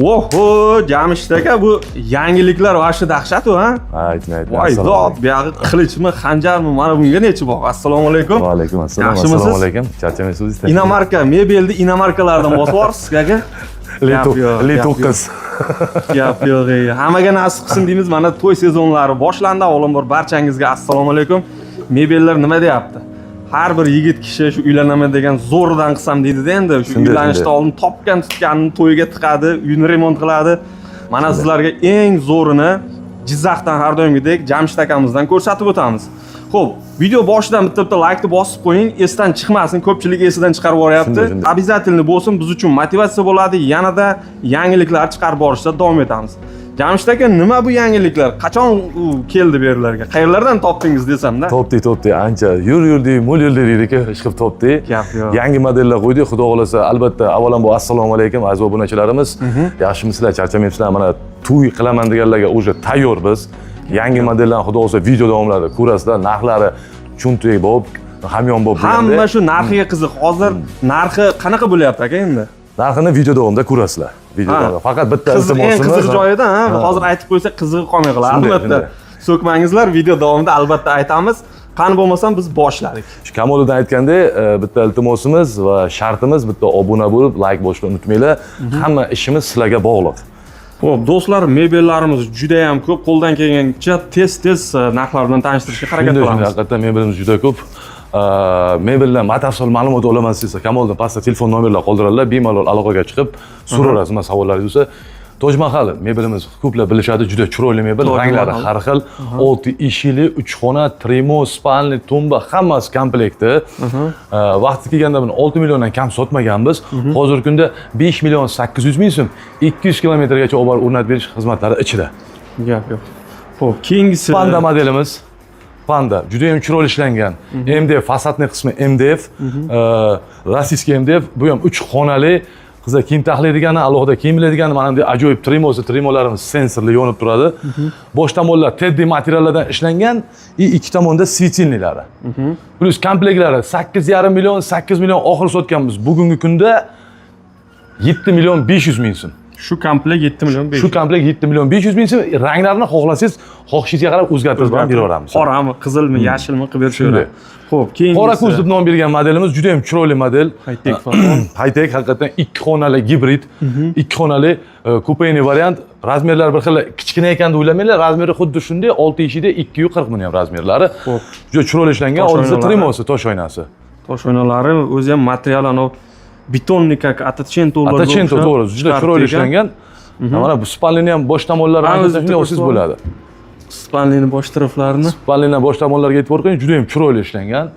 Oho, Jamshid aka, bu yangiliklar vashi dahshat ha? Aytmaydi. Voy, zot, bu yog'i qilichmi, xanjarmi, mana bunga nechi bor? Assalomu alaykum. Va alaykum assalom. Yaxshimisiz? Assalomu alaykum. Charchamaysiz. Inomarka, mebelni inomarkalardan bosib yuborsiz aka. Le 9. Gap yo'q. Hammaga nasib qilsin deymiz. Mana to'y sezonlari boshlandi. Avvalambor barchangizga assalomu alaykum. Mebellar nima deyapti? Har bir yigit kishi shu uylanaman degan zo'ridan qilsam deydi-da endi. Shu uylanishdan oldin topgan tutganini to'yga tiqadi, uyini remont qiladi. Mana sizlarga eng zo'rini Jizzaxdan har doimgidek Jamshid akamizdan ko'rsatib o'tamiz. Xo'p, video boshidan bitta like bosib qo'ying, esdan chiqmasin, ko'pchilik esidan chiqarib yuboryapti. Обязательно bo'lsin, biz uchun motivatsiya bo'ladi. Yanada yangiliklar chiqarib borishda davom etamiz. Jamshid aka, nima bu yangiliklar? Qachon keldi bu yerlarga? Qayerlardan topdingiz desam-da? Topdik, ancha yurdik, mo'l yurdik deylik, ish qilib topdik. Yangi modellar qo'ydik, xudo xolasa. Albatta, avvalambor assalomu alaykum aziz obunachilarimiz. Yaxshimisizlar, charchamayapsizlar? Mana to'y qilaman deganlarga уже tayyor biz. Yangi modellarni xudo xolasa video davomlarida ko'rasizlar. Narxlari cho'ntak bo'lib, hamyon bo'lib. Hamma shu narxiga qiziq. Hozir narxi qanaqa bo'lyapti aka endi? Narxini video davomida ko'rasizlar. Videoda faqat bitta iltimosimiz. Qiziq joyida, hozir aytib qo'ysak qizig'i qolmay qoladi. Albatta. So'kmangizlar, video davomida albatta aytamiz. Qani bo'lmasam biz boshladik. Kamoliddin aytgandek, bitta iltimosimiz va shartimiz bitta obuna bo'lib, like bosishni unutmanglar. Hamma ishimiz sizlarga bog'liq. Xo'p, do'stlar, mebellarimiz juda ham ko'p. Qo'ldan kelgancha tez narxlar bilan tanishtirishga harakat qilamiz. Haqiqatdan mebelimiz juda ko'p. Mebeldan batafsil ma'lumot olaman sizga. Kamoliddin pastda telefon nomerlar qoldiradilar. Bemalol aloqaga chiqib, so'rarsiz, nima savollaringiz bo'lsa. Toj Mahal mebelimiz ko'plar bilishadi, juda chiroyli mebel, ranglari har xil. 6 eshikli, 3 xona, trimo, spalni, tumba, hammasi komplekti. Vaqti kelganda buni 6 milliondan kam sotmaganmiz. Hozirgi kunda 5 million 800 ming so'm 200 kilometrgacha olib borib o'rnatib berish xizmatlari ichida. Gap yo'q. Xo'p, keyingisi Panda modelimiz. Panda juda ham chiroyli ishlangan. MDF fasadning qismi MDF, rossiyskiy MDF, bu ham 3 xonali. Qizlar kiyim taxlaydigani, alohida kiyimlaydigani, mana bunday ajoyib trimolarimiz sensorli yonib turadi. Bosh tomonlar teddy materiallardan ishlangan, ikki tomonda svetильнийлari. Plus komplektlari 8,5 million, 8 million oxir sotganmiz. Bugungi kunda 7 million 500 ming so'm. Shu komplekt 7 million 500. Shu komplekt 7 million 500 ming so'm. Ranglarini xohlasangiz, xohishingizga qarab o'zgartirib ham beraveramiz. Qorami, qizilmi, yashilmi qilib berishaveradi. Xo'p, keyingisi Qora ko'z deb nom bergan modelimiz juda ham chiroyli model. High-tech haqiqatan 2 xonali gibrid, 2 xonali kupeyni variant. Razmerlar bir xil kichkina ekan deb o'ylamanglar, razmeri xuddi shunday 6 eshikda 240 ming ham razmerlari. Juda chiroyli ishlangan, oldinda trimosi, tosh oynasi. Tosh oynalari o'zi ham material ana betonnik atachentollar. Atachento to'g'ri, juda chiroyli ishlangan. Mana bu spalni ham bosh tomonlari shunday o'siz bo'ladi. Spalning bosh taraflarini, spalning bosh tomonlariga e'tibor qo'ying, juda ham chiroyli ishlangan.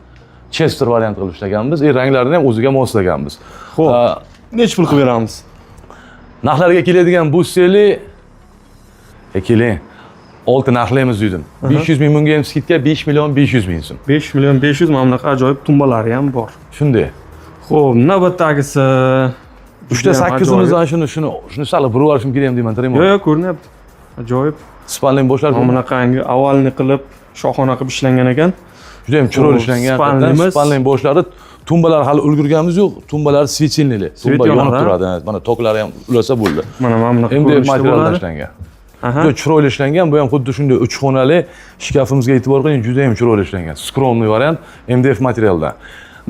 Chester variant qilib ishlaganmiz. Ranglarini ham o'ziga moslaganmiz. Xo'p, nech pul qilib beramiz? Narxlarga keladigan bu seli keling. 6 narxlaymiz dedim. 500 ming bunga ham skidka 5 million 500 ming so'm. 5 million 500 mana bunaqa ajoyib tumbalari ham bor. Shunday. Xo'p, navbatdagisi 3.8imizdan shuni sal burib olishim kerak ham deyman, trimo. Yo'q, ko'rinyapti. Ajoyib. Spalning boshlari mana bunaqangi avalni qilib, shohona qilib ishlangan ekan. Juda ham chiroyli ishlangan. Spalning boshlari tumbalar hali ulgurganimiz yo'q. Tumbalari svetильniйлari. Tumba yonib turadi. Mana toklari ham ulasa bo'ldi. Mana bunaqa endi materialdan ishlangan. Juda chiroyli ishlangan. Bu ham xuddi shunday 3 xonali shkafimizga e'tibor qiling, juda ham chiroyli ishlangan. Skromli variant MDF materialdan.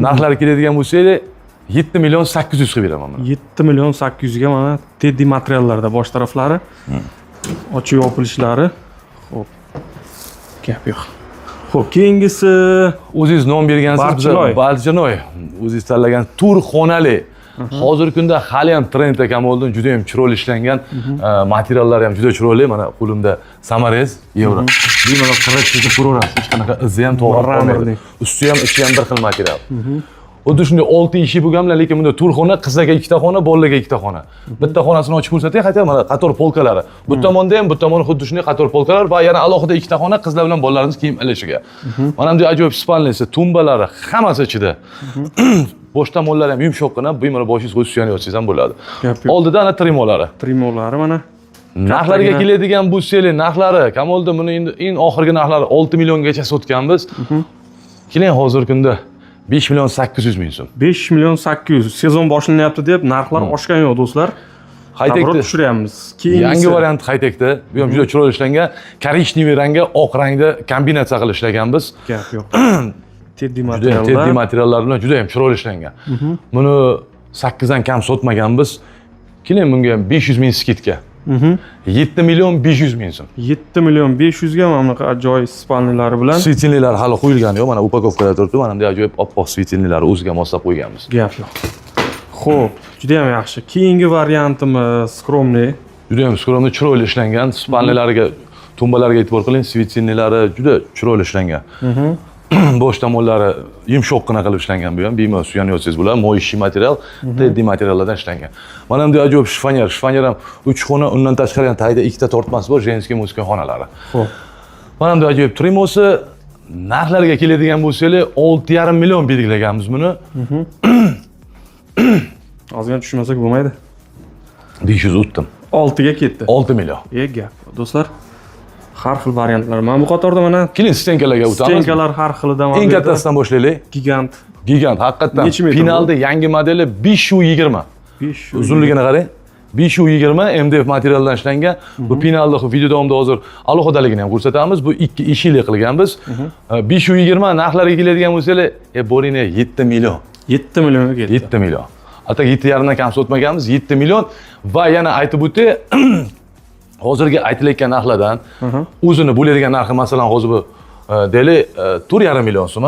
Narxlari keladigan bo'lsa, 7 million 800 qilib beraman mana. 7 million 800 ga mana teddy materiallarda bosh taraflari. Ochib yopilishlari. Xo'p. Gap yo'q. Xo'p, keyingisi o'zingiz nom bergansiz, biz Barchinoy. O'zingiz tanlagan tur xonali. Hozirgi kunda hali ham trend ekan bo'ldi, juda ham chiroyli ishlangan. Materiallari ham juda chiroyli. Mana qo'limda Samarez evro. Bemalol qirib ketib turaverasiz. Hech qanaqa izi ham to'g'ri. Usti ham, ichi ham bir xil material. Xuddi shunday 6 eshik bo'lganlar, lekin bunda turxona, qizlarga 2 ta xona, bolalarga 2 ta xona. Bitta xonasini ochib ko'rsatay, qayta mana qator polkalari. Bu tomonda ham, bu tomonda xuddi shunday qator polkalar va yana alohida 2 ta xona qizlar bilan bolalarimiz kiyim ilishiga. Mana bunday ajoyib spalnisi, tumbalari hammasi ichida. Bosh tomonlari ham yumshoqqina, bemalol boshingiz qo'yib suyanib yotsangiz ham bo'ladi. Oldida ana trimolari. Trimolari mana. Narxlarga keladigan bu seli narxlari, Kamolda buni endi eng oxirgi narxlari 6 milliongacha sotganmiz. Keling hozirgi kunda 5 million 800 ming so'm. 5 million 800. Sezon boshlanyapti deb narxlar oshgan yo'q do'stlar. Navrot tushiryapmiz. Yangi variant high-techda. Bu ham juda chiroyli ishlangan. Korичневый rangga oq rangda kombinatsiya qilib ishlaganmiz. Gap yo'q. Teddy Teddy materiallar. materiallar bilan juda ham chiroyli ishlangan. Buni 8 dan kam sotmaganmiz. Keling bunga ham 500 ming skidka. 7 million 500 ming so'm. 7 million 500 ga mana bunaqa ajoyib spalnilari bilan. Svetinilar hali qo'yilgani yo'q. Mana upakovkada turibdi. Mana bunday ajoyib oppoq svetinilar o'ziga moslab qo'yganmiz. Gap yo'q. Xo'p, juda ham yaxshi. Keyingi variantimiz skromniy. Juda ham skromniy, chiroyli ishlangan. Spalnilariga, tumbalarga e'tibor qiling. Svetinilari juda chiroyli ishlangan. Bosh tomonlari yumshoqqina qilib ishlangan bu ham. Bemalol suyanayotsangiz bo'ladi. Moishi material, teddy materiallardan ishlangan. Mana bunday ajoyib shifonier. Shifonier ham 3 xona, undan tashqari ham tagida 2 ta tortmasi bor, jenskiy muzika xonalari. Xo'p. Mana bunday ajoyib trimosi. Narxlarga keladigan bo'lsanglar, 6,5 million belgilaganmiz buni. Ozgina tushunmasak bo'lmaydi. 500 o'tdim. 6 ga ketdi. 6 million. Gap. Do'stlar, har xil variantlar. Mana bu qatorda mana Keling stenkalarga o'tamiz. stenkalar har xilidan Eng kattasidan boshlaylik. Gigant. Gigant, haqiqatan. Nechi metr Finalda yangi modeli 520. 500. Uzunligini qarang. 520 MDF materialdan ishlangan. Bu finalda video davomida hozir alohidaligini ham ko'rsatamiz. Bu 2 eshikli qilganmiz. 520 narxlariga keladigan bo'lsanglar, bo'ringlar 7 million. 7 millionga ketdi. 7 million. Hatta 7,5 dan kam sotmaganmiz, 7 million va yana aytib o'tay, hozirgi aytilayotgan narxlardan o'zini bo'ladigan narxi, masalan, hozir bu deylik 4,5 million so'm,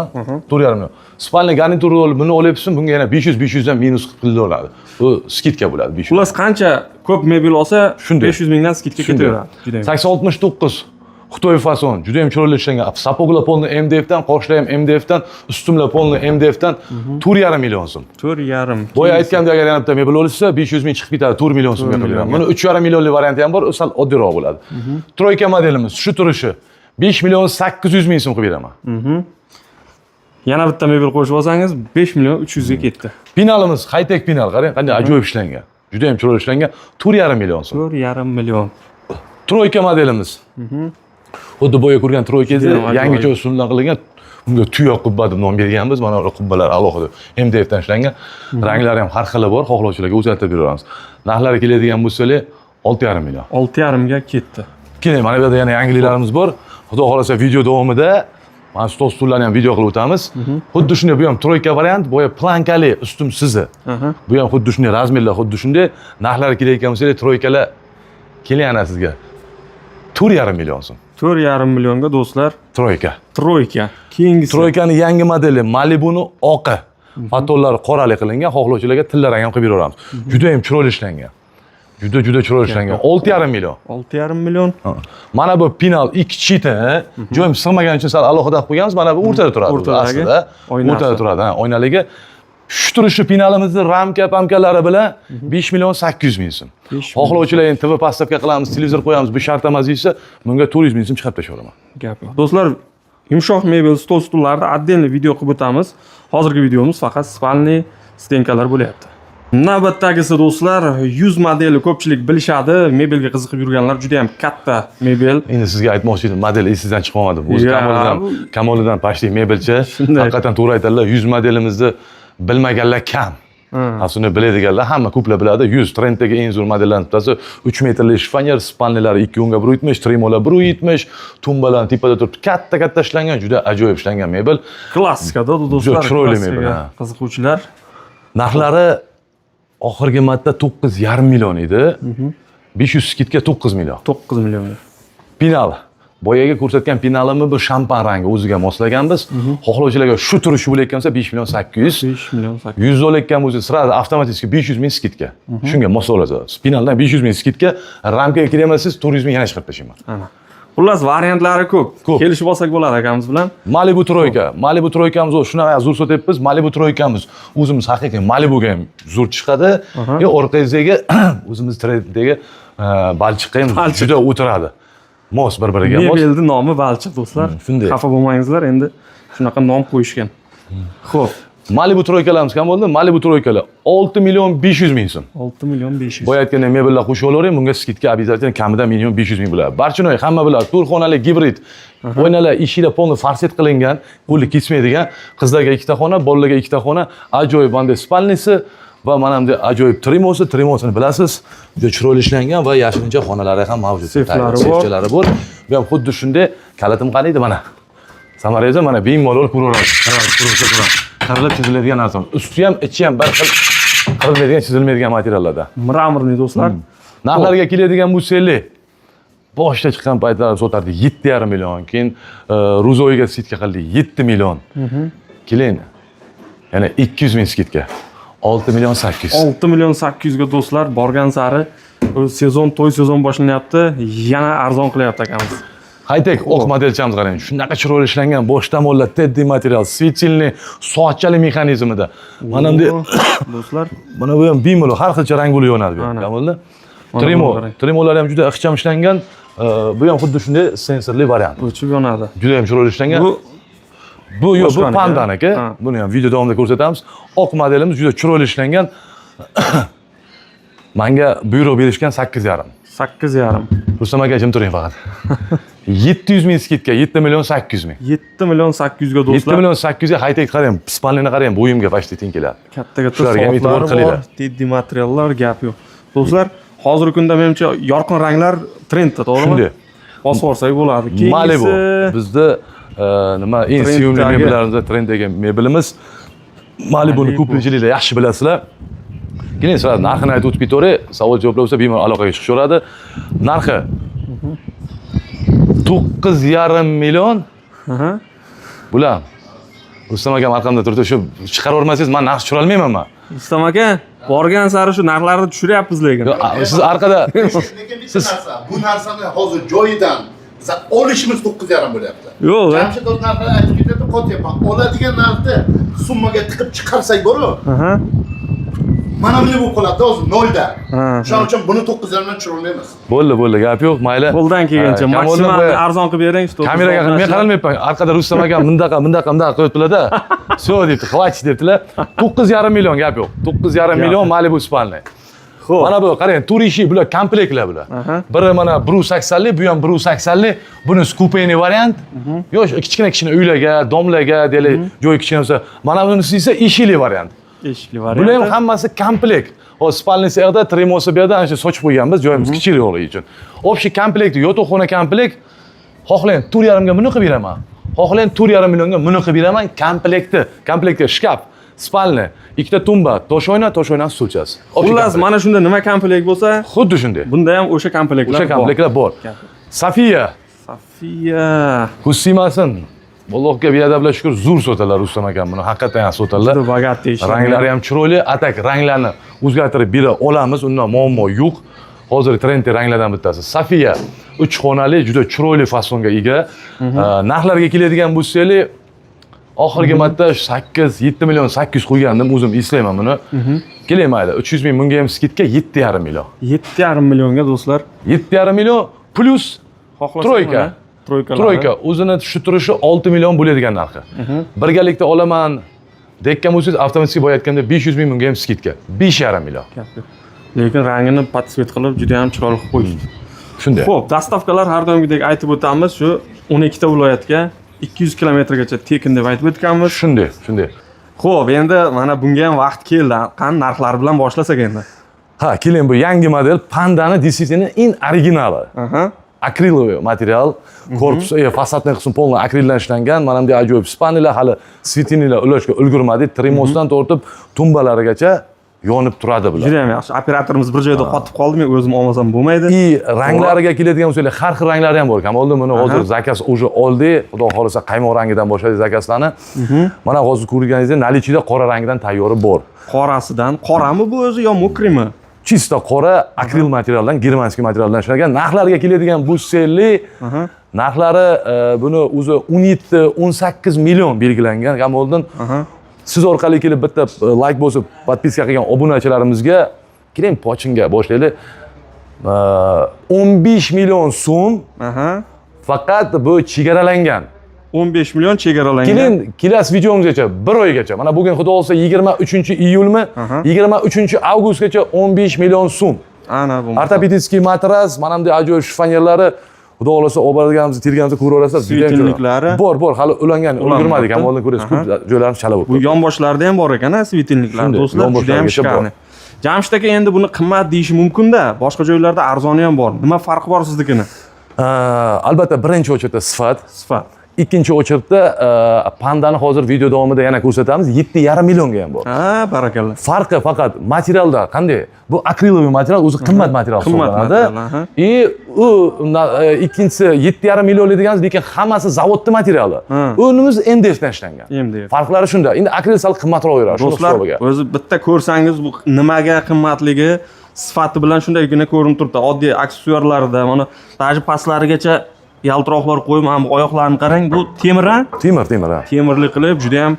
4,5 million. Spalni garnitur buni olyapsiz, bunga yana 500 dan minus qilib oladi. Bu skidka bo'ladi 500. Xullas qancha ko'p mebel olsa, 500 mingdan skidka ketaveradi. Juda ham. 869 Xitoy fason, juda ham chiroyli ishlangan. Sapoglar polni MDFdan, qoshlar ham MDFdan, ustumlar polni MDFdan 4,5 million so'm. 4,5. Boya aytgandek, agar yana bitta mebel olsa, 500 ming chiqib ketadi, 4 million so'mga qilaman. Buni 3,5 millionlik varianti ham bor, u sal oddiyroq bo'ladi. Troyka modelimiz shu turishi 5 million 800 ming so'm qilib beraman. Yana bitta mebel qo'shib olsangiz 5 million 300 ga ketdi. Pinalimiz high-tech pinal, qarang, qanday ajoyib ishlangan. Juda ham chiroyli ishlangan, 4,5 million so'm. 4,5 million. Troyka modelimiz. Xuddi boya ko'rgan troykangizni yangicha usuldan qilingan, unga tuyoq qubba deb nom berganmiz. Mana bu qubbalar alohida MDFdan ishlangan. Ranglari ham har xili bor, xohlovchilarga o'zgartirib beramiz. Narxlari keladigan bo'lsa-lar 6,5 million. 6,5 ga ketdi. Keling, mana bu yerda yana yangiliklarimiz bor. Xudo xolasa video davomida mana stol stullarni ham video qilib o'tamiz. Xuddi shunday bu ham troyka variant, boya plankali, ustum sizi. Bu ham xuddi shunday razmerlar, xuddi shunday. Narxlari kelayotgan bo'lsa, troykalar keling ana sizga 4,5 million so'm. 4,5 millionga do'stlar, Troyka. Troyka. Keyingisi Troykaning yangi modeli Malibu'ni oqi. Patollar qorali qilingan, xohlovchilarga tillarang ham qilib beramiz. Juda ham chiroyli ishlangan. Juda chiroyli ishlangan. 6,5 million. 6,5 million. Mana bu pinal ikki cheti, joyim sig'magani uchun sal alohida qilib qo'yganmiz. Mana bu o'rtada turadi. O'rtadagi o'rtada turadi, oynaligi. Shu turishi pinalimizni ramka-pamkalari bilan 5 million 800 ming so'm. Xohlovchilar endi TV pastavka qilamiz, televizor qo'yamiz, bu shart emas deysa, bunga 400 ming so'm chiqarib tashlayveraman. Gap yo'q. Do'stlar, yumshoq mebel, stol stullarni отдельный video qilib o'tamiz. Hozirgi videomiz faqat spalniy stenkalar bo'lyapti. Navbatdagisi do'stlar, 100 modeli ko'pchilik bilishadi. Mebelga qiziqib yurganlar juda ham katta mebel. Endi sizga aytmoqchi edim, model esingizdan chiqmadi. O'zi kamolidan pashlik mebelchi. Haqiqatan to'g'ri aytadilar, 100 modelimizni bilmaganlar kam. Aslida biladiganlar hamma ko'plar biladi. 100 trenddagi eng zo'r modellarning bittasi 3 metrli shifonier, spalnilari 2 o'nga 170, tremolar 170, tumbalar tepada turibdi. Katta ishlangan, juda ajoyib ishlangan mebel. Klassikada do'stlar. Chiroyli mebel. Qiziquvchilar. Narxlari oxirgi marta 9,5 million edi. 500 skidga 9 million. 9 million. Pinal. Boyaga ko'rsatgan pinalimni bu shampan rangi o'ziga moslaganmiz. Xohlovchilarga shu turishi bo'layotgan bo'lsa 5 million 800. 5 million 800. 100 olayotgan bo'lsa, sirada avtomatik 500 ming skidka. Shunga mos oladi. Spinaldan 500 ming skidka, ramkaga kiryapsiz, 400 ming yana chiqarib tashlayman. Ana. Xullas, variantlari ko'p. Kelishib olsak bo'ladi akamiz bilan. Malibu Troyka. Malibu Troykamiz shunaqa zo'r sotyapmiz. Malibu Troykamiz o'zimiz haqiqiy Malibuga ham zo'r chiqadi. Orqangizdagi o'zimiz trenddagi balchiqqa ham juda o'tiradi. Mos bir-biriga mos. Mebelning nomi balchiq do'stlar. Shunday. Xafa bo'lmangizlar, endi shunaqa nom qo'yishgan. Xo'p. Malibu Troykalarimiz ham bo'ldi. Malibu Troykalar 6 million 500 ming so'm. 6 million 500. Boya aytgandek mebellar qo'shib olavering, bunga skidka обязательно kamida 1 million 500 ming bo'ladi. Barchinoy hamma biladi, to'rxonali gibrid. Oynalar eshiklar polni farset qilingan, qo'lni kesmaydigan, qizlarga ikkita xona, bolalarga ikkita xona, ajoyib bunday spalnisi va mana bunday ajoyib trimosini bilasiz, juda chiroyli ishlangan va yashirincha xonalari ham mavjud. Sefchalari bor. Bu ham xuddi shunday kalitim qaniydi mana. Samarangiz mana bemalol ko'raverasiz. Qarilib chiziladigan narsa. Usti ham, ichi ham bir xil qirilmaydigan, chizilmaydigan materiallardan. Mramorli do'stlar. Narxlarga keladigan bo'lsangiz, boshda chiqqan paytlarda sotardik 7,5 million, keyin Ruzoyga skitka qildik 7 million. Keyin yana 200 ming skitka. 6 million 800. 6 million 800 ga do'stlar borgan sari to'y sezon boshlanyapti, yana arzon qilyapti akamiz. High-tech o'q modelchamiz qarang. Shunaqa chiroyli ishlangan, bosh tomonlar teddy material, svetilniy, soatchali mexanizmida. Mana bunday do'stlar, mana bu ham bemalol har xilcha rang bo'lib yonadi bu. Kamolda. Tremollar ham juda ixcham ishlangan. Bu ham xuddi shunday sensorli variant. O'chib yonadi. Juda ham chiroyli ishlangan. Bu Pandan aka. Buni ham video davomida ko'rsatamiz. Oq modelimiz juda chiroyli ishlangan. Menga buyruq berishgan 8,5. 8,5. Rustam aka jim turing faqat. 700 ming skitka, 7 million 800 ming. 7 million 800 ga do'stlar. 7 million 800 ga high-tech qarang, spalnini qarang, bo'yimga почти teng keladi. Katta soatlar bor, teddy materiallar, gap yo'q. Do'stlar, hozirgi kunda menimcha yorqin ranglar trendda, to'g'rimi? Shunday. Bosib olsak bo'ladi. Malibu bizda nima eng sevimli mebellarimizdan trenddagi mebelimiz. Malibuni ko'pchiliklar yaxshi bilasizlar. Keyin sizlar narxini aytib o'tib ketaveray, savol javoblar bo'lsa bemalol aloqaga chiqishaveradi. Narxi 9,5 million. Bular Rustam aka arqamda turibdi, shu chiqaravermasangiz men narx tushira olmayman. Rustam aka, borgan sari shu narxlarni tushiryapmiz lekin. Siz orqada siz bu narsani hozir joyidan biz olishimiz 9,5 bo'lyapti. Yo'q, Jamshid o'z narxini aytib ketadi, qo'tyapman. Oladigan narxni summaga tiqib chiqarsak bo'ru. Mana bunday bo'lib qoladi hozir 0 da. Shuning uchun buni 9,5 dan tushira olmaymiz. Bo'ldi, gap yo'q, mayli. Qo'ldan kelgancha maksimal arzon qilib bering. Kameraga men qaralmayapman. Orqada Rustam aka bundaqa qo'yibdilar-da. Всё debdi, xavach debdilar. 9,5 million gap yo'q. 9,5 million Malibu spalniy. Xo'p. Mana bu qarang, turishi bular komplektlar bular. Biri mana 180 lik, bu ham 180 lik. Buni kupeni variant. Yo'q, kichkina uylarga, domlarga, deylik, joy kichkina bo'lsa, mana bunisi esa eshikli variant. Eshikli variant. Bular ham hammasi komplekt. O spalnisi yerda, tremosi bu yerda, ana shu sochib qo'yganmiz, joyimiz kichikroq bo'lgani uchun. Общий komplekt, yotoqxona komplekt. Xohlang 4,5 ga buni qilib beraman. Xohlang 4,5 millionga buni qilib beraman, komplektda shkaf, spalni, ikkita tumba, toshoyna stulchasi. Xullas, mana shunda nima komplekt bo'lsa, xuddi shunday. Bunda ham o'sha komplektlar bor. Safiya. Kusimasin. Allohga beadablar shukr, zo'r so'talar Rustam akam buni, haqiqatan ham so'talar. Juda bogatli ish. Ranglari ham chiroyli, atak ranglarni o'zgartirib bera olamiz, undan muammo yo'q. Hozir trendli ranglardan bittasi. Safiya 3 xonali, juda chiroyli fasonga ega. Narxlarga keladigan bo'lsangiz, oxirgi marta 7 million 800 qo'ygandim, o'zim eslayman buni. Keling mayli, 300 ming bunga ham skitka 7,5 million. 7,5 millionga do'stlar. 7,5 million plus Troyka o'zini tushirishi 6 million bo'ladigan narxi. Birgalikda olaman dekkan bo'lsangiz, avtomatik bo'yatganda 500 ming bunga ham skitka. 5,5 million. Lekin rangini potsvet qilib juda ham chiroyli qilib qo'yishdi. Shunday. Xo'p, dastavkalar har doimgidek aytib o'tamiz, shu 12 ta viloyatga 200 kilometrgacha tekin deb aytib o'tganmiz. Shunday. Xo'p, endi mana bunga ham vaqt keldi. Qani narxlar bilan boshlasak endi. Ha, keling bu yangi model Pandani действительно eng originali. Akriloviy material, korpus, fasadning qismi полный akrildan ishlangan. Mana bunday ajoyib spanilar, hali svetilnilar ulashga ulgurmadi. Tremosdan tortib tumbalarigacha yonib turadi bular. Juda ham yaxshi. Operatorimiz bir joyda qotib qoldi, men o'zim olmasam bo'lmaydi. Ranglariga keladigan bo'lsa, har xil ranglari ham bor. Kamolda buni hozir zakaz уже oldi. Xudo xolisa qaymoq rangidan boshladi zakazlarni. Mana hozir ko'rganingizdek, nalichida qora rangdan tayyor bor. Qorasidan, qorami bu o'zi yo mokrimi? Chista qora akril materialdan, germanskiy materialdan ishlangan. Narxlarga keladigan bo'lsangiz, narxlari buni o'zi 17-18 million belgilangan. Kamoldan siz orqali kelib bitta like bosib, podpiska qilgan obunachilarimizga keling pochinga boshlaylik. 15 million so'm. Faqat bu chegaralangan. 15 million chegaralangan. Keling, kelasi videomizgacha 1 oygacha. Mana bugun xudo olsa 23-iyulmi, 23-avgustgacha 15 million so'm. Ana bu. Ortopedический matras, mana bunday ajoyib shifonyerlari Xudo xolasa olib borganimizni, terganimizni ko'raverasizlar. Svetilniklari. Bor, hali ulangan, ulgurmadik, ham oldin ko'rasiz. Ko'p joylarimiz chala bo'lib. Bu yonboshlarda ham bor ekan, svetilniklar. Shunday, Do'stlar, juda ham yonboshlargacha shikani. Jamshid aka endi buni qimmat deyish mumkin-da, boshqa joylarda arzoni ham bor. Nima farqi bor siznikini? Albatta birinchi o'chirda sifat. Ikkinchi o'chirda pandani hozir video davomida yana ko'rsatamiz, 7,5 millionga ham bor. Ha, barakalla. Farqi faqat materialda qanday? Bu akriloviy material, o'zi qimmat material hisoblanadi. U ikkinchisi 7,5 million deganimiz, lekin hammasi zavodning materiali. O'nimiz MDFdan ishlangan. Farqlari shunda. Endi akril sal qimmatroq yuradi. Do'stlar, o'zi bitta ko'rsangiz bu nimaga qimmatligi sifati bilan shundaygina ko'rinib turibdi. Oddiy aksessuarlarda mana taji pastlarigacha yaltiroqlar qo'yib, mana bu oyoqlarini qarang, bu temir-a? Temir. Temirli qilib, juda ham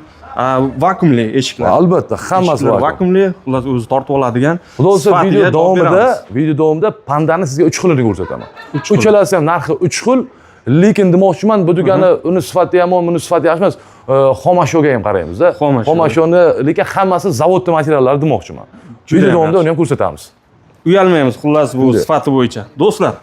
vakuumli eshiklar. Albatta, hammasi vakuumli, xullas o'zi tortib oladigan. Xudo o'zi video davomida pandani sizga 3 xilini ko'rsataman. Uchalasi ham narxi 3 xil, lekin demoqchiman, bu degani uni sifati yomon, buni sifati yaxshi emas. Xomashyoga ham qaraymiz-da. Xomashyoni, lekin hammasi zavodning materiallari demoqchiman. Video davomida uni ham ko'rsatamiz. Uyalmaymiz, xullas bu sifati bo'yicha. Do'stlar,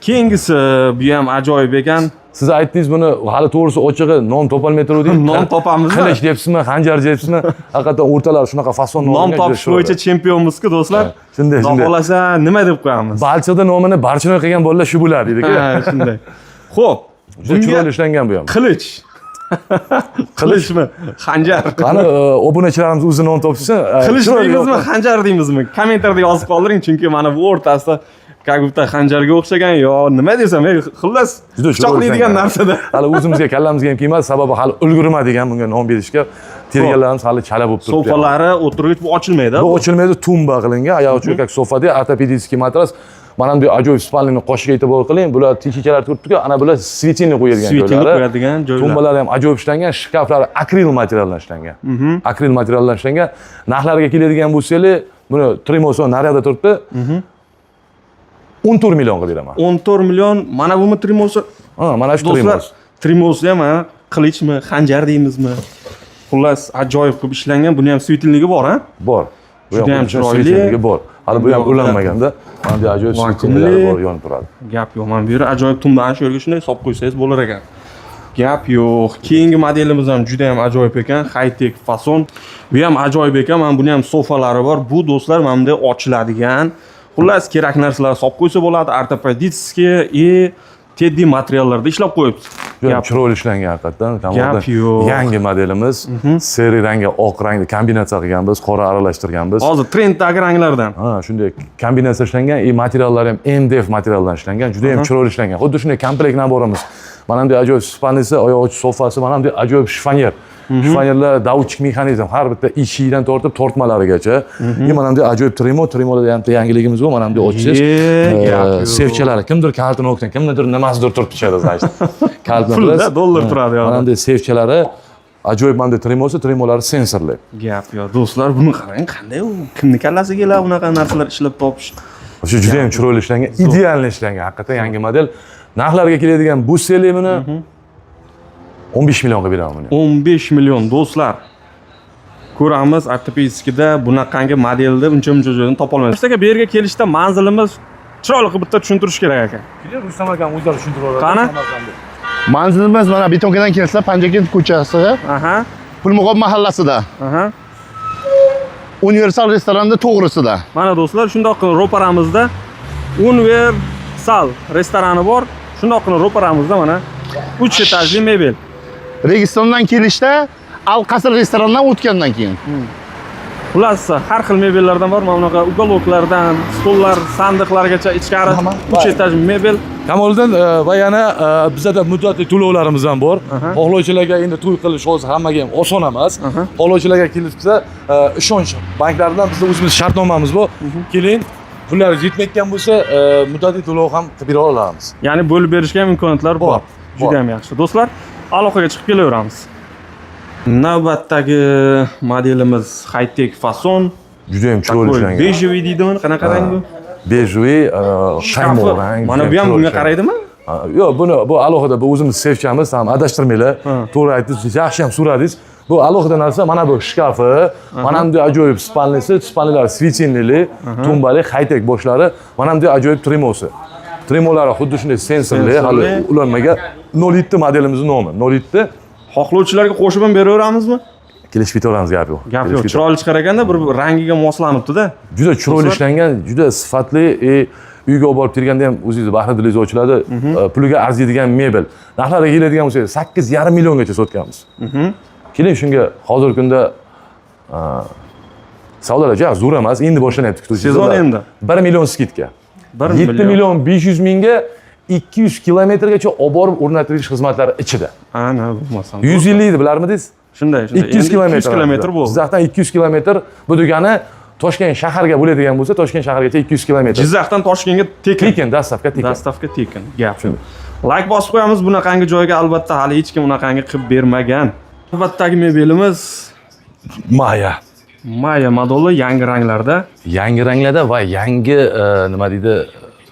keyingisi bu ham ajoyib ekan. Siz aytdingiz buni hali to'g'risi ochig'i non topolmay turuvdik. Non topamizmi? Qilish deyapsizmi, xanjar deyapsizmi? Haqiqatan o'rtalari shunaqa fason non topish bo'yicha chempionmizku do'stlar. Shunday. Xohlasa nima deb qo'yamiz? Balchiqda nomini Barchinoy qilgan bolalar shu bo'ladi deydi-ku. Ha, shunday. Xo'p, juda chiroyli ishlangan bu ham. Qilich. Qilichmi? Xanjar. Qani obunachilarimiz o'zi non topsa, qilich deymizmi, xanjar deymizmi? Kommentarda yozib qoldiring, chunki mana bu o'rtasida как будто xanjarga o'xshagan yo nima desam, xullas pichoqlaydigan narsada. Hali o'zimizga kallamizga ham kelmadi, sababi hali ulgurmadik ham bunga non berishga. Terganlarimiz hali chala bo'lib turibdi. Sofalari, o'tirg'ich bu ochilmaydi. Bu ochilmaydi, tumba qilingan, oyoq cho'kak sofada ortopedический matras. Mana bunday ajoyib spalnini qoshiga e'tibor qiling. Bular tishikalar turibdi-ku, ana bular svetilni qo'yadigan joylari. Svetilni qo'yadigan joylar. Tumbalari ham ajoyib ishlangan, shkaflari akril materialdan ishlangan. Akril materialdan ishlangan. Narxlarga keladigan bo'lsangiz, buni Trimoso naryada turibdi. 14 millionga beraman. 14 million, mana bumi Trimoso? Ha, mana shu Trimoso. Trimoso ham qilichmi, xanjar deymizmi? Xullas, ajoyib qilib ishlangan. Buni ham svetilnigi bor-a? Bor. Bu ham chiroyli bor. Hali bu ham ulanmaganda, mana bu ajoyib svetilniklari bor, yonib turadi. Gap yo'q, mana bu yerda ajoyib tumbani shu yerga shunday solib qo'ysangiz bo'lar ekan. Gap yo'q. Keyingi modelimiz ham juda ham ajoyib ekan, high-tech fason. Bu ham ajoyib ekan. Mana buni ham sofalari bor. Bu do'stlar mana bunday ochiladigan. Xullas, kerak narsalar solib qo'ysa bo'ladi. Ortopedический и teddy materiallarda ishlab qo'yibdi. Gap chiroyli ishlangan haqiqatan. Gap yo'q. Yangi modelimiz, seri rangga oq rangda kombinatsiya qilganmiz, qora aralashtirganmiz. Hozir trenddagi ranglardan. Ha, shunday kombinatsiya ishlangan, materiallari ham MDF materialdan ishlangan, juda ham chiroyli ishlangan. Xuddi shunday komplekt naborimiz. Mana bunday ajoyib spalnisi, oyoq sofasi, mana bunday ajoyib shifonyer. Shifonyerlar davutchik mexanizm, har bitta eshigidan tortib tortmalarigacha. Mana bunday ajoyib Trimoda ham yangiligimiz bor. Mana bunday ochsiz. Sevchalari, kimdir kaltini o'qitgan, kimdir nimasidir turib ichadi, значит. Kaltni pulda dollar turadi yo'q. Mana bunday sevchalari ajoyib, mana bunday Trimolar sensorli. Gap yo'q, do'stlar, buni qarang, qanday u kimning kallasiga keladi bunaqa narsalar ishlab topish. Shu juda ham chiroyli ishlangan, ideal ishlangan, haqiqatan yangi model. Narxlarga keladigan bu selimini 15 millionga beraman buni. 15 million do'stlar. Ko'ramiz, ortopedikada bunaqangi modelni uncha-muncha joydan topa olmaymiz. Aka, bu yerga kelishda manzilimiz chiroyli qilib bitta tushuntirish kerak ekan. Rustam akam o'zlari tushuntirib beradi. Qani? Manzilimiz mana Betonkadan kelsa, Panjakent ko'chasi, Pulmuqob mahallasida. Universal restoranda to'g'risida. Mana do'stlar, shundoq qilib ro'paramizda Universal restorani bor. Shundoq qilib ro'paramizda mana 3 etajli mebel. Registondan kelishda Al-Qasr restorandan o'tgandan keyin. Xullas, har xil mebellardan bor, mana bunaqa uголокlardan, stollar, sandiqlargacha ichkari 3 etaj mebel. Kamoliddin va yana bizda muddatli to'lovlarimiz ham bor. Xohlovchilarga endi to'y qilish hozir hammaga ham oson emas. Xohlovchilarga kelsa, ishonch banklaridan bizda o'zimiz shartnomamiz bor. Keling, pullaringiz yetmayotgan bo'lsa, muddatli to'lov ham qilib bera olamiz. Ya'ni bo'lib berishga ham imkoniyatlar bor. Juda ham yaxshi. Do'stlar, aloqaga chiqib kelaveramiz. Navbatdagi modelimiz high-tech fason. Juda ham chiroyli ishlangan. Bejeviy deydimi? Qanaqa rang bu? Bejeviy, qaymoq rang. Mana bu ham bunga qaraydimi? Yo'q, bu alohida, bu o'zimiz sevchamiz, ham adashtirmaylar. To'g'ri aytdingiz, yaxshi ham so'radingiz. Bu alohida narsa, mana bu shkafi, mana bunday ajoyib spalnisi, spalnilar svetilnili, tumbali, high-tech boshlari, mana bunday ajoyib Trimosi. Tremolari xuddi shunday sensorli, hali ulanmagan 07 modelimizning nomi. 07 Xohlovchilarga qo'shib ham beraveramizmi? kelishib ketaveramiz, gap yo'q. Gap yo'q. Chiroyli chiqar ekanda, bir rangiga moslanibdi-da. Juda chiroyli ishlangan, juda sifatli, uyga olib borib kelganda ham o'zingiz bahri dilingiz ochiladi. Puliga arziydigan mebel. Narxlariga keladigan bo'lsangiz 8,5 milliongacha sotganmiz. Keling shunga hozirgi kunda savdolar juda zo'r emas, endi boshlanyapti kutuvchi. Sezon endi 1 million skidka. 1 7 million 500 mingga 200 kilometrgacha olib borib o'rnatilish xizmatlari ichida. Ana, bo'lmasam. 150 edi, bilarmidingiz? Shunday. 200 kilometr bo'ldi. Jizzaxdan 200 kilometr bu degani Toshkent shaharga bo'ladigan bo'lsa, Toshkent shahargacha 200 kilometr. Jizzaxdan Toshkentga tekin. Tekin, dastavka tekin. Dastavka tekin. Gap shunday. Like bosib qo'yamiz bunaqangi joyga, albatta hali hech kim bunaqangi qilib bermagan. Navbatdagi mebelimiz Maya modeli, yangi ranglarda. Yangi ranglarda va yangi nima deydi,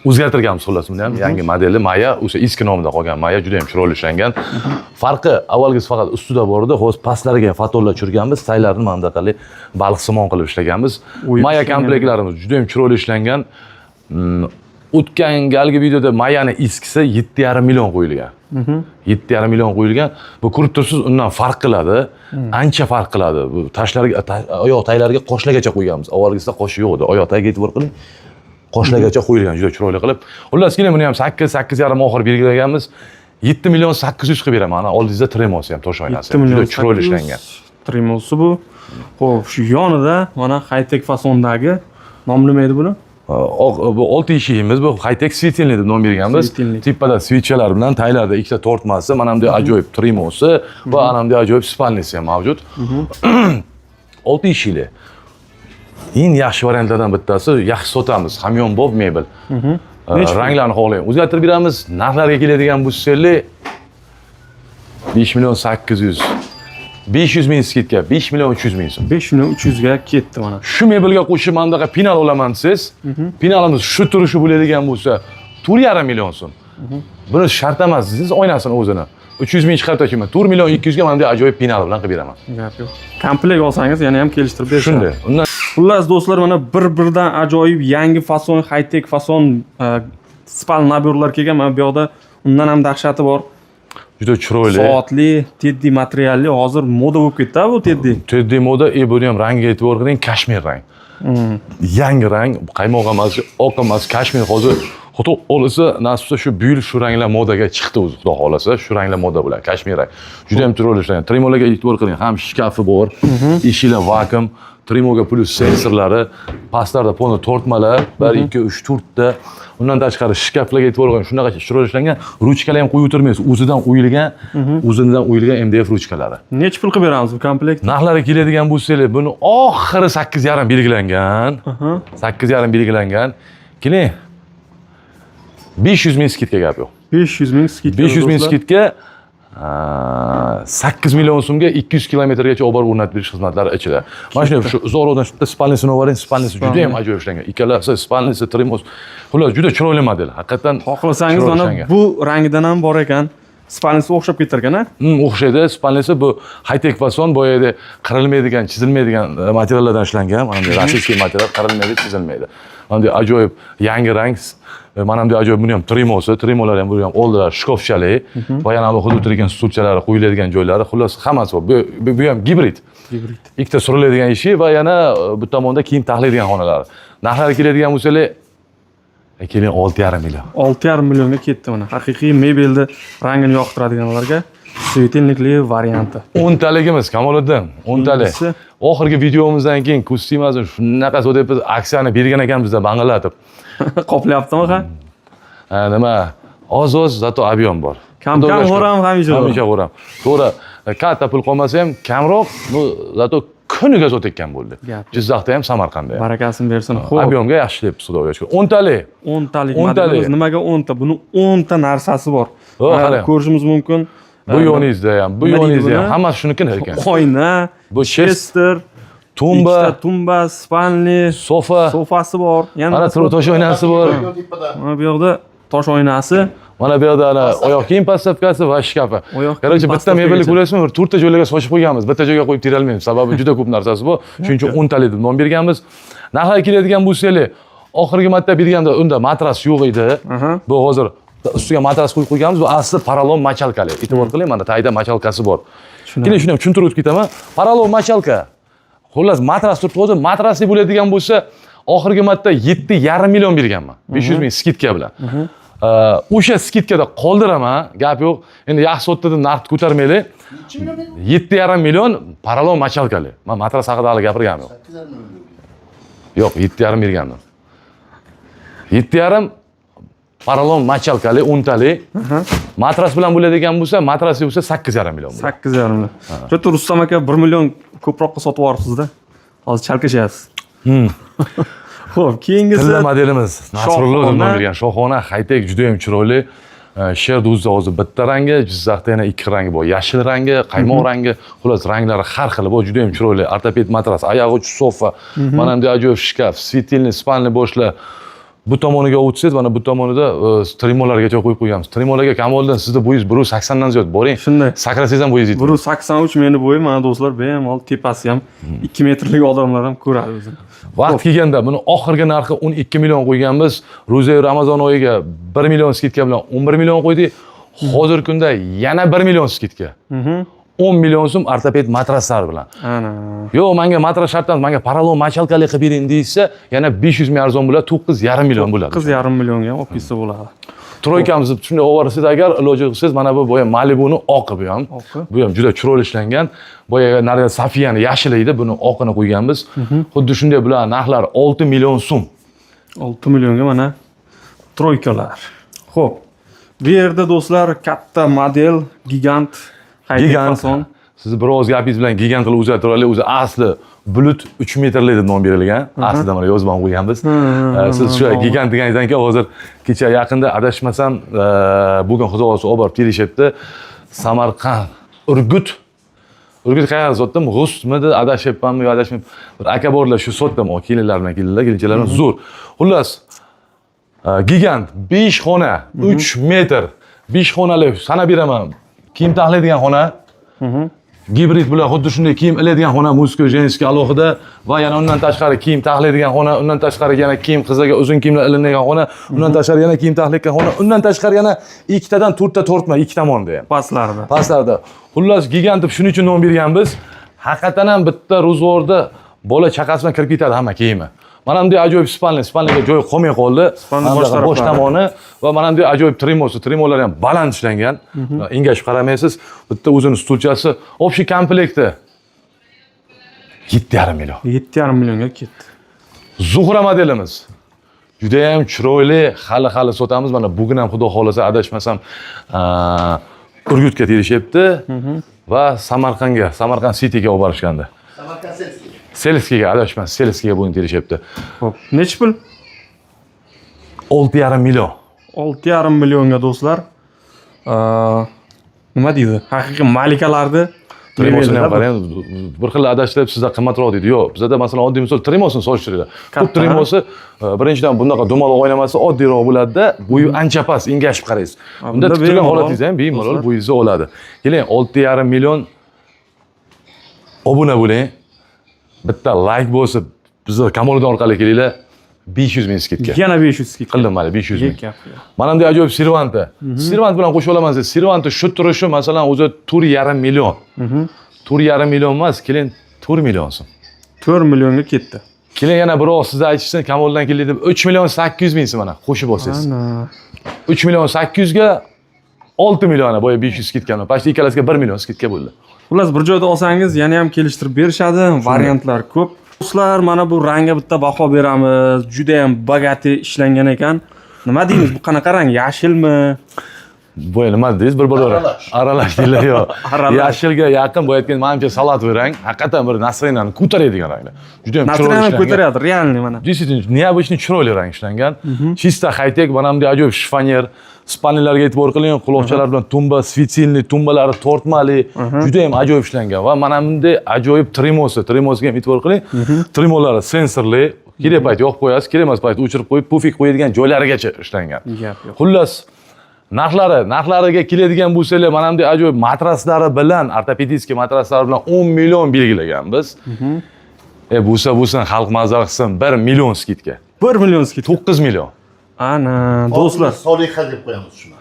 o'zgartirganmiz xullas buni ham. Yangi modeli Maya, o'sha eski nomida qolgan Maya juda ham chiroyli ishlangan. Farqi avvalgisi faqat ustida bor edi, hozir pastlariga fotonlar tushirganmiz, saylarni mana bunaqali baliqsimon qilib ishlaganmiz. Maya komplektlarimiz juda ham chiroyli ishlangan. O'tgan galgi videoda Mayani eskisi 7,5 million qo'yilgan. 7,5 million qo'yilgan. Bu ko'rib tursiz, undan farq qiladi. Ancha farq qiladi. Bu tashlarga, oyoq taglariga qo'shlagacha qo'yganmiz. Avvalgisida qo'shi yo'q edi. Oyoq tagiga e'tibor qiling. Qo'shlagacha qo'yilgan, juda chiroyli qilib. Xullas, keling buni ham 8,5 oxir belgilaganmiz. 7 million 800 qilib beraman. Ana oldingizda Tremosi ham, tosh oynasi. Juda chiroyli ishlangan. Tremosi bu. Xo'p, shu yonida mana high-tech fasondagi nom nima edi buni? Bu 6 eshigimiz, bu high-tech svetilni deb nom berganmiz. Tepada svitchalar bilan taylarda ikkita tortmasi, mana bunday ajoyib Tremosi va ana bunday ajoyib spalnisi ham mavjud. 6 eshikli. Eng yaxshi variantlardan bittasi, yaxshi sotamiz, hamyonbop mebel. Ranglarni xohlaymiz. O'zgartirib beramiz. Narxlarga keladigan bo'lsangiz 5 million 800. 500 ming skidka, 5 million 300 ming so'm. 5 million 300 ga ketdi mana. Shu mebelga qo'shib mana bunaqa penal olaman desiz, penalimiz shu turishi bo'ladigan bo'lsa 4,5 million so'm. Buni shart emas, siz oynasini o'zini 300 ming chiqarib tashlaman. 4 million 200 ga mana bunday ajoyib penal bilan qilib beraman. Gap yo'q. Komplekt olsangiz yana ham kelishtirib berishadi. Shunday. Undan xullas do'stlar, mana bir-biridan ajoyib yangi fason, high-tech fason spal nabyorlar kelgan. Mana bu yoqda undan ham dahshati bor. Juda chiroyli. Soatli, teddy materialli, hozir moda bo'lib ketdi bu teddy. Teddy moda, buni ham rangiga e'tibor qiling, kashmir rang. Yangi rang, qaymoq emas, oq emas, kashmir hozir xudo olsa, nasibsa shu buyil shu ranglar modaga chiqdi o'zi, xudo xolasa, shu ranglar moda bo'ladi, kashmir rang. Juda ham chiroyli ishlangan. Tremolarga e'tibor qiling, ham shkafi bor, eshiklar vakuum, Tremoga plus sensorlari, pastlarda poni tortmalar, 1 2 3 4 ta. Undan tashqari shkaflarga e'tibor qiling, shunaqa chiroyli ishlangan. Ruchkalar ham qo'yib o'tirmaysiz, o'zidan o'yilgan MDF ruchkalari. Necha pul qilib beramiz bu komplekt? Narxlari keladigan bo'lsangiz, buni oxiri 8,5 belgilangan. 8,5 belgilangan. Keling. 500 ming skidka gap yo'q. 500 ming skidka. 500 ming skidka 8 million so'mga 200 kilometrgacha olib borib o'rnatib berish xizmatlari ichida. Mana shunday shu Zorodan shunda spalnisini oling, spalnisi juda ham ajoyib ishlangan. Ikkalasi spalnisi, Tremos. Xullas, juda chiroyli model. Haqiqatan xohlasangiz mana bu rangidan ham bor ekan. Spalnisi o'xshab ketarkan-a? O'xshaydi. Spalnisi bu high-tech fason, boyagi qirilmaydigan, chizilmaydigan materiallardan ishlangan. Mana bunday rossiyskiy material qirilmaydi, chizilmaydi. Mana bunday ajoyib yangi rang. Mana bunday ajoyib buni ham Tremosi, Tremolar ham bu ham oldilar, shkofchali va yana bu hudud turgan stulchalari, qo'yiladigan joylari, xullas hammasi bor. Bu ham gibrid. Ikkita suriladigan eshik va yana bu tomonda kiyim taxlaydigan xonalar. Narxlari keladigan bo'lsangiz, keling 6,5 million. 6,5 millionga ketdi mana. Haqiqiy mebelni rangini yoqtiradiganlarga svetilnikli varianti. 10 taligimiz Kamoliddin, 10 talik. Oxirgi videomizdan keyin kostyumazni shunaqa sotib aksiyani bergan ekanmiz-da bang'alatib. Qoplayaptimi ha? Nima? Oz-oz zato ob'yom bor. Kam-kam g'o'ram hamisha. Hamisha g'o'ram. To'g'ri, katta pul qolmasa ham kamroq, bu zato kuniga sotayotgan bo'ldi. Jizzaxda ham, Samarqandda ham. Barakasini bersin. Xo'p. Ob'yomga yaxshi deb xudo yo'q. 10 talik. 10 talik modelimiz nimaga 10 ta? Buni 10 ta narsasi bor. Ko'rishimiz mumkin. Bu yoningizda ham, bu yoningizda ham hammasi shuniki ekan. Oyna, bu chester, tumba, spalni, sofasi bor. Mana tosh oynasi bor. Mana bu yoqda tosh oynasi. Mana bu yoqda oyoq kiyim podstavkasi va shkafi. Qarangchi, bitta mebelni ko'rasizmi? Bir 4 ta joylarga sochib qo'yganmiz. Bitta joyga qo'yib terolmaymiz. Sababi juda ko'p narsasi bor. Shuning uchun 10 talik deb nom berganmiz. Narxlar keladigan bo'lsangiz, oxirgi marta berganda unda matras yo'q edi. Bu hozir ustiga matras qo'yib qo'yganmiz. Bu asli paralon machalkali. E'tibor qiling, mana tagida machalkasi bor. Keling, shuni ham tushuntirib o'tib ketaman. Paralon machalka. Xullas, matras turibdi. Hozir matrasli bo'ladigan bo'lsa, oxirgi marta 7,5 million berganman. 500 ming skidka bilan. O'sha skidkada qoldiraman, gap yo'q. Endi yaxshi sotdi deb narxni ko'tarmaylik. 7,5 million paralon machalkali. Men matras haqida hali gapirganim yo'q. Yo'q, 7,5 berganman. 7,5 paralon machalkali 10 tali. Matras bilan bo'ladigan bo'lsa, matrasli bo'lsa 8,5 million. 8,5 million. Shu Rustam aka 1 million ko'proqqa sotib yuboribsiz-da. Hozir chalkashyapsiz. Xo'p, keyingisi Tilla modelimiz Nasrullo o'zimdan bergan shohona high-tech juda ham chiroyli. Sherda o'zida hozir bitta rangi, Jizzaxda yana ikki rangi bor. Yashil rangi, qaymoq rangi, xullas ranglari har xil bor, juda ham chiroyli. Ortoped matras, oyoq uchi sofa, mana bunday ajoyib shkaf, svetilniy, spalniy boshlar. Bu tomoniga o'tsangiz, mana bu tomonida trimolargacha qo'yib qo'yganmiz. Trimolarga kamolidan sizda bo'yingiz 1.80 dan ziyod boring. Shunday. Sakrasangiz ham bo'yingiz yetadi. 1.83 meni bo'yim, mana do'stlar, bemalol tepasi ham 2 metrlik odamlar ham ko'radi o'zini. Vaqt kelganda buni oxirgi narxi 12 million qo'yganmiz. Ro'za Ramazon oyiga 1 million skidka bilan 11 million qo'ydik. Hozirgi kunda yana 1 million skidka. 10 million so'm ortoped matraslar bilan. Ana. Yo'q, menga matras shart emas, menga paralon machalkali qilib bering deysa, yana 500 ming arzon bo'ladi, 9,5 million bo'ladi. 9,5 millionga olib ketsa bo'ladi. Troykamiz shunday olib borsangiz agar iloji qilsangiz, mana bu boya Malibuni oqi bu ham. Bu ham juda chiroyli ishlangan. Boya narida Safiyani yashil edi, buni oqini qo'yganmiz. Xuddi shunday bular narxlari 6 million so'm. 6 millionga mana troykalar. Xo'p. Bu yerda do'stlar katta model, gigant, Gigant. Sizni biroz gapingiz bilan gigant qilib uzatib olaylik. O'zi asli bulut 3 metrli deb nom berilgan. Aslida mana yozib ham qo'yganmiz. Siz shu gigant deganingizdan keyin hozir kecha yaqinda adashmasam, bugun xudo xolasa olib borib kelishyapti. Samarqand, Urgut qayerda sotdim? G'ustmidi, adashyapmanmi yo adashmayapman. Bir aka borlar, shu sotdim. Kelinlar bilan keldilar, kelinchalar bilan zo'r. Xullas, gigant 5 xona, 3 metr, 5 xonali sanab beraman. Kiyim taxlaydigan xona. Gibrid bilan xuddi shunday kiyim iladigan xona, musko, jenskiy alohida va yana undan tashqari kiyim taxlaydigan xona, undan tashqari yana kiyim qizlarga uzun kiyimlar ilinadigan xona, undan tashqari yana kiyim taxlaydigan xona, undan tashqari yana ikkitadan to'rtta tortma, ikki tomonda ham. Pastlarda. Xullas, gigant deb shuning uchun nom berganmiz. Haqiqatan ham bitta ro'zg'orda bola chaqasi bilan kirib ketadi hamma kiyimi. Mana bunday ajoyib spalniga joy qolmay qoldi. Bosh tomoni va mana bunday ajoyib trimolar ham baland ishlangan. Engashib qaramaysiz. Bitta uzun stulchasi, общий komplekti 7,5 million. 7,5 millionga ketdi. Zuhra modelimiz. Juda ham chiroyli, hali sotamiz. Mana bugun ham xudo xolasa adashmasam, Urgutga terishyapti va Samarqand Cityga olib borishgandi. Samarqand Selskiy. Selskiga adashmas, Selskiga bugun terishyapti. Xo'p, necha pul? 6,5 million. 6,5 millionga do'stlar. Nima deydi? Haqiqiy malikalarni Trimosini ham qarang, bir xil adashtirib sizda qimmatroq deydi. Yo'q, bizda masalan oddiy misol trimosini solishtiradi. Bu trimosi birinchidan bunaqa dumaloq o'ynaması oddiyroq bo'ladi-da, bo'yi ancha past, engashib qaraysiz. Unda turgan holatingiz ham bemalol bo'yingizni oladi. Keling, 6,5 million obuna bo'ling. Bitta like bo'lsa, bizni Kamoliddin orqali kelinglar. 500 ming skidka. Yana 500 skidka. Qildim mana 500 ming. Mana bunday ajoyib Sirvanti. Sirvant bilan qo'shib olaman siz. Sirvanti shu turishi masalan o'zi 4,5 million. 4,5 million emas, keling 4 million so'm. 4 millionga ketdi. Keling yana biroz sizni aytishsin, Kamoliddin keldi deb 3 million 800 ming so'm mana qo'shib olsangiz. Ana. 3 million 800 ga 6 million boya 500 skidkani. Pashta ikkalasiga 1 million skidka bo'ldi. Xullas, bir joyda olsangiz yana ham kelishtirib berishadi, variantlar ko'p. Do'stlar, mana bu rangga bitta baho beramiz. Juda ham bogati ishlangan ekan. Nima deymiz? Bu qanaqa rang? Yashilmi? Bu nima deysiz? Bir aralash deylar yo. Yashilga yaqin bo'layotgan menimcha salatovoy rang, haqiqatan bir настроениyani ko'taradigan ranglar. Juda ham chiroyli ishlangan. Ko'taradi, realniy mana. Действительно, необычный chiroyli rang ishlangan. Чисто high-tech, mana bunday ajoyib shifonyer, spalnilarga e'tibor qiling, quloqchalar bilan tumba, svetilniy tumbalari tortmali, juda ham ajoyib ishlangan va mana bunday ajoyib trimosiga ham e'tibor qiling. Trimolari sensorli, kerak payt yoqib qo'yasiz, kerak emas payt o'chirib qo'yib, pufik qo'yadigan joylarigacha ishlangan. Xullas, narxlariga keladigan bo'lsalar, mana bunday ajoyib matraslari bilan, ortopedический matraslari bilan 10 million belgilaganmiz. Bo'lsa, xalq mazza qilsin 1 million skidka. 1 million skit. 9 million. Ana, do'stlar. Soliha deb qo'yamiz shuni.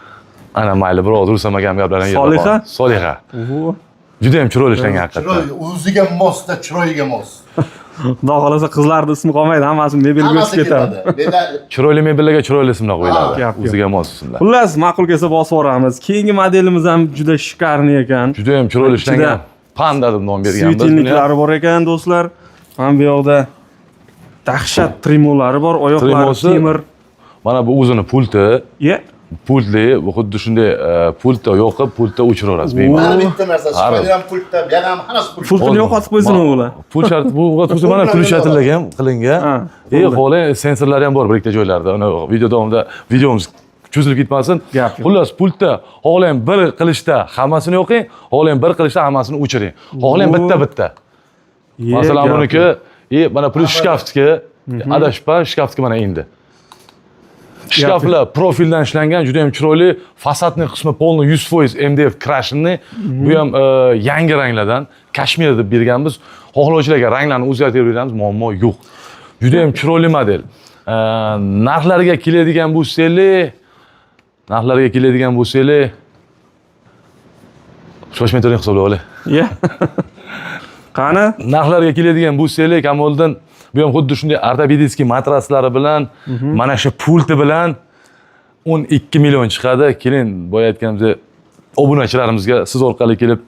Ana mayli, biroq durustamagan gaplarni yerda Soliha? bor. Soliha. Oo. Juda ham chiroyli ishlangan haqiqatdan. Chiroy o'ziga mosda, chiroyiga mos. Xudo xolasa qizlarning ismi qolmaydi, hammasi mebelga Hammasi o'tib ketadi. ketadi. Chiroyli mebellarga chiroyli ismlar qo'yiladi. Gap yo'q. O'ziga mos ismlar. Xullas, ma'qul kelsa bosib yuboramiz. Keyingi modelimiz ham juda shikarniy ekan. Juda ham chiroyli ishlangan. Panda deb nom berganmiz. Svitinliklari bor ekan, do'stlar. Mana bu yoqda dahshat trimolari bor, oyoqlari Trimosi? temir. Mana bu o'zini pulti. Ye. Pultli, bu xuddi shunday pultda yoqib, pultda o'chiraverasiz. Mana bitta narsa, shunday ham pultda, bu ham hammasi pul. Pultini yo'qotib qo'ysinmi ular? Pul shart, bu xususan mana pul shartlagan qilingan. Ha, Xo'ling sensorlari ham bor bir ikkita joylarda. Uni video davomida videomiz cho'zilib ketmasin. Gap yo'q. Xullas, pultda xo'lang bir qilishda hammasini o'qing, xo'lang bir qilishda hammasini o'chiring. Xo'lang bitta-bitta. Masalan, buniki, mana pul shkafski, adashpa shkafski mana endi. Shkaflar profildan ishlangan, juda ham chiroyli. Fasadning qismi polni 100% MDF krashinni. Bu ham yangi ranglardan, Kashmir deb berganmiz. Xohlovchilarga ranglarni o'zgartirib beramiz, muammo yo'q. Juda ham chiroyli model. Narxlariga keladigan bo'lsangiz, shoshmay turing hisoblab olay. Ye. Qani? Narxlarga keladigan bo'lsangiz, Kamoliddin bu ham xuddi shunday ortopedический matraslari bilan, mana shu pulti bilan 12 million chiqadi. Keling, boya aytganimizdek, obunachilarimizga siz orqali kelib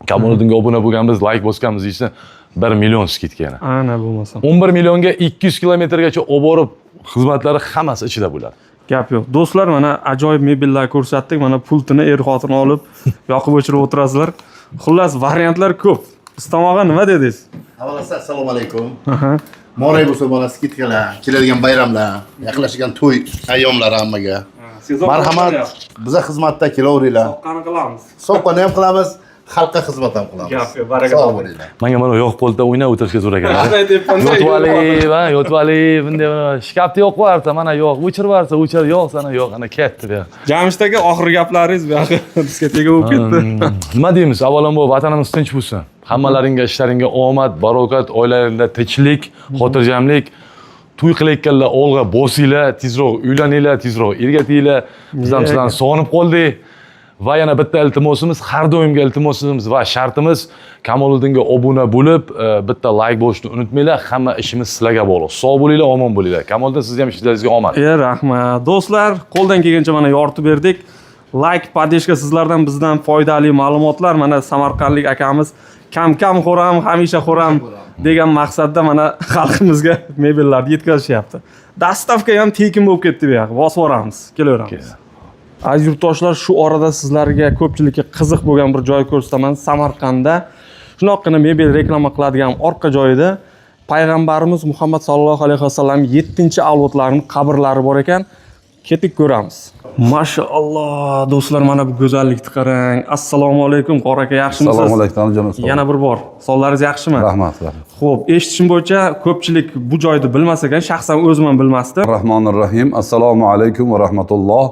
Kamoliddinga obuna bo'lganmiz, like bosganmiz deyishsa 1 million skidka yana. Ana bo'lmasa. 11 millionga 200 kilometrgacha olib borib, xizmatlari hammasi ichida bo'ladi. Gap yo'q. Do'stlar, mana ajoyib mebellar ko'rsatdik. Mana pultini er-xotin olib, yoqib o'chirib o'tirasizlar. Xullas, variantlar ko'p. Istamog'a nima dedingiz? Avvalo assalomu alaykum. Moray bo'lsa mana skidkalar, keladigan bayramlar, yaqinlashgan to'y ayyomlari hammaga. Marhamat, biza xizmatda kelaveringlar. Soqqani qilamiz. Soqqani ham qilamiz, xalqqa xizmat ham qilamiz. Gap yo'q, baraka Sog' toping. bo'linglar. Menga mana yo'q polda o'ynab o'tirishga so'ragan. Qanday debman? Yotib olib, bunday shkafni yo'q qo'yarsa, mana yo'q, o'chirib yuborsa, o'chir, yo'q sana yo'q, ana ketdi bu. Jamshidagi oxirgi gaplaringiz bu yoqqa diskoteka bo'lib ketdi. Nima deymiz? Avvalambor vatanimiz tinch bo'lsin. Hammalaringga ishlaringga omad, barokat, oilalarida tinchlik, xotirjamlik. To'y qilayotganlar olg'a bosinglar, tezroq uylaninglar, tezroq ergatinglar. Biz ham sizlarni sog'inib qoldik. Va yana bitta iltimosimiz, har doimgi iltimosimiz va shartimiz Kamoliddinga obuna bo'lib, bitta like bosishni unutmanglar. Hamma ishimiz sizlarga bog'liq. Sog' bo'linglar, omon bo'linglar. Kamoliddin, siz ham ishlaringizga omad. Rahmat. Do'stlar, qo'ldan kelgancha mana yoritib berdik. Like, podдержка sizlardan bizdan foydali ma'lumotlar. Mana Samarqandlik akamiz kam xo'ram, hamisha xo'ram degan maqsadda mana xalqimizga mebellarni yetkazishyapti. Dastavka ham tekin bo'lib ketdi bu yoqqa. Bosib yuboramiz. Kelaveramiz. Aziz yurtdoshlar, shu orada sizlarga ko'pchilikka qiziq bo'lgan bir joy ko'rsataman. Samarqandda shunaqqina mebel reklama qiladigan orqa joyida payg'ambarimiz Muhammad sallallohu alayhi vasallam 7-avlodlarining qabrlari bor ekan. Ketik ko'ramiz. Mashalloh, do'stlar, mana bu go'zallikni qarang. Assalomu alaykum, qora aka, yaxshimisiz? Assalomu alaykum, jonim. Yana bir bor. Sonlaringiz yaxshimi? Rahmat. Xo'p, eshitishim bo'yicha ko'pchilik bu joyni bilmas ekan, shaxsan o'zim ham bilmasdim. Rahmonir Rahim. Assalomu alaykum va rahmatulloh.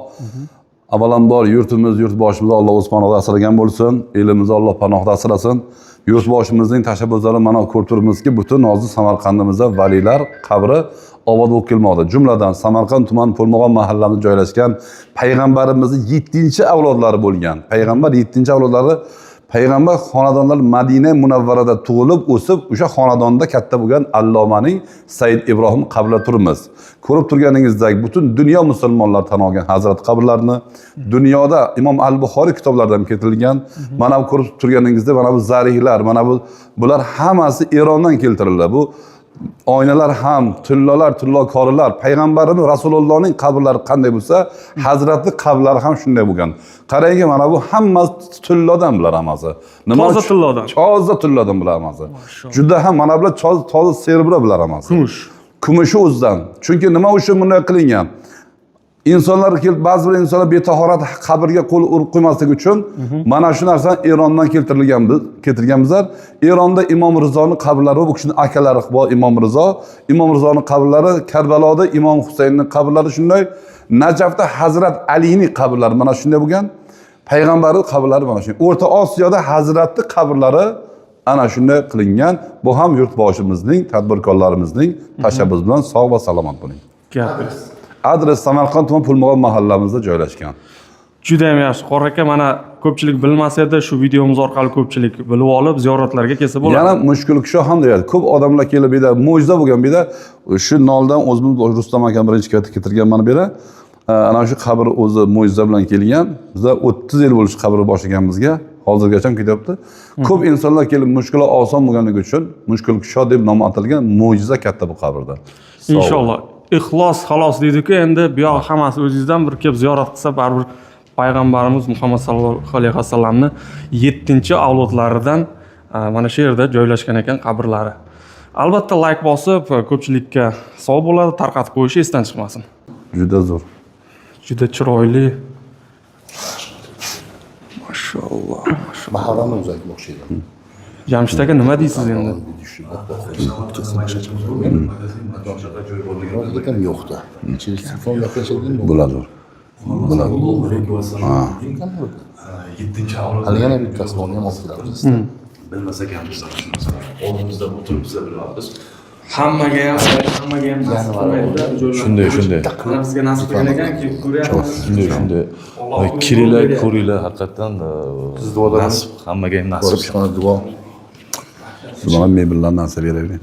Avvalambor yurtboshimizni Alloh o'z panohida asragan bo'lsin, elimizni Alloh panohida asrasin. Yurtboshimizning tashabbuslari mana ko'rib turibmizki, butun nozik Samarqandimizda valilar qabri obod bo'lib kelmoqda. Jumladan Samarqand tumani Pulmog'on mahallamizda joylashgan payg'ambarimizning 7-avlodlari bo'lgan. Payg'ambar 7-avlodlari payg'ambar xonadonlar Madina Munavvarada tug'ilib, o'sib, o'sha xonadonda katta bo'lgan Allomaning Said Ibrohim qabrida turibmiz. Ko'rib turganingizdek, butun dunyo musulmonlari tan olgan Hazrat qabrlarini dunyoda Imom Al-Buxoriy kitoblaridan keltirilgan. Mana bu ko'rib turganingizdek, mana bu zarihlar, mana bular hammasi Erondan keltirildi. Bu oynalar ham, tillokorlar, payg'ambarimiz Rasulullohning qabrlari qanday bo'lsa, Hazratli qabrlari ham shunday bo'lgan. Qarangki, mana bu hammasi tillodan bular hammasi. Nima Toza tillodan. Toza tillodan bular hammasi. Juda ham mana bular toza serbra bular hammasi. Kumushi o'zidan. Chunki nima uchun bunday qilingan? İnsanlar kelib, ba'zi bir insonlar betahorat qabrga qo'l urib qo'ymaslik uchun mana shu narsani Erondan keltirganmizlar. Eronda Imom Rizoning qabrlari va bu kishining akalari bor Imom Rizo. Imom Rizoning qabrlari, Karbaloda Imom Husaynning qabrlari shunday, Najafda Hazrat Alining qabrlari mana shunday bo'lgan. Payg'ambarning qabrlari mana shunday. O'rta Osiyoda Hazratning qabrlari ana shunday qilingan. Bu ham yurtboshimizning, tadbirkorlarimizning tashabbusi bilan sog' va salomat bo'ling. Gapingiz. Adres Samarqand tuman Pulmog'on mahallamizda joylashgan. Juda ham yaxshi. Qori aka, mana ko'pchilik bilmas edi, shu videomiz orqali ko'pchilik bilib olib, ziyoratlarga kelsa bo'ladi. Yana mushkul kishi ham deyapti. Ko'p odamlar kelib edi, mo'jiza bo'lgan bu yerda shu noldan o'zimiz Rustam akam birinchi qayta keltirgan mana bu yerda. Ana shu qabr o'zi mo'jiza bilan kelgan. Bizda 30 yil bo'lib qabrni boshlaganimizga hozirgacha ham ketyapti. Ko'p insonlar kelib mushkula oson bo'lganligi uchun mushkul kishi deb nom atalgan mo'jiza katta bu qabrda. Inshaalloh. Ixlos xolos deydi-ku, endi bu yoq hammasi o'zingizdan bir kelib ziyorat qilsa, baribir payg'ambarimiz Muhammad sallallohu alayhi vasallamni 7-avlodlaridan mana shu yerda joylashgan ekan qabrlari. Albatta like bosib, ko'pchilikka sog' bo'ladi, tarqatib qo'yish esdan chiqmasin. Juda zo'r. Juda chiroyli. Mashalloh. Mahallamni o'zaki o'xshaydi. Jamshid aka, nima deysiz endi? Lekin yo'qda. Telefon gaplashadigan Bo'ladi. Bo'ladi. Hali yana bittasi bor, ham olib kelamiz. Bilmasak ham biz oldimizda o'tirib biz bilamiz. Hammaga ham nasib qilmaydi. Shunday. Mana bizga nasib qilgan ekanki, ko'ryapmiz. Shunday. Kiringlar, ko'ringlar, haqiqatan nasib hammaga ham nasib. Duo. Subhanallah, mebellar nasib beravering.